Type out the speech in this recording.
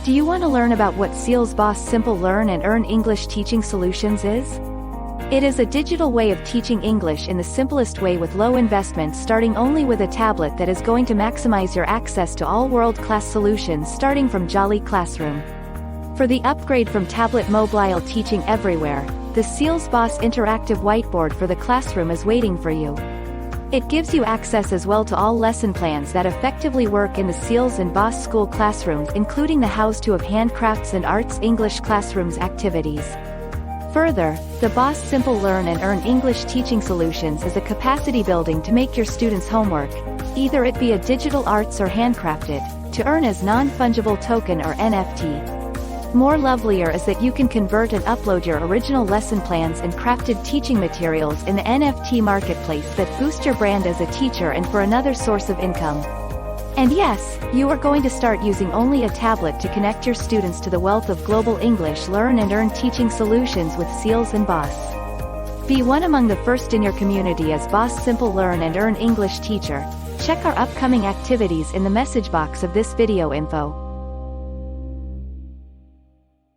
Do you want to learn about what Seels BOSS Simple Learn and Earn English Teaching Solutions is? It is a digital way of teaching English in the simplest way with low investment, starting only with a tablet that is going to maximize your access to all world-class solutions starting from Jolly Classroom. For the upgrade from tablet mobile teaching everywhere, the Seels BOSS Interactive whiteboard for the classroom is waiting for you. It gives you access as well to all lesson plans that effectively work in the Seels and BOSS school classrooms, including the how-to of handcrafts and arts English classrooms activities. Further, the BOSS Simple Learn and Earn English Teaching Solutions is a capacity building to make your students' homework, either it be a digital arts or handcrafted, to earn as Non-Fungible Token or NFT. More lovelier is that you can convert and upload your original lesson plans and crafted teaching materials in the NFT marketplace that boost your brand as a teacher and for another source of income. And yes, you are going to start using only a tablet to connect your students to the wealth of global English learn and earn teaching solutions with Seels and BOSS. Be one among the first in your community as BOSS Simple Learn and Earn English teacher. Check our upcoming activities in the message box of this video info.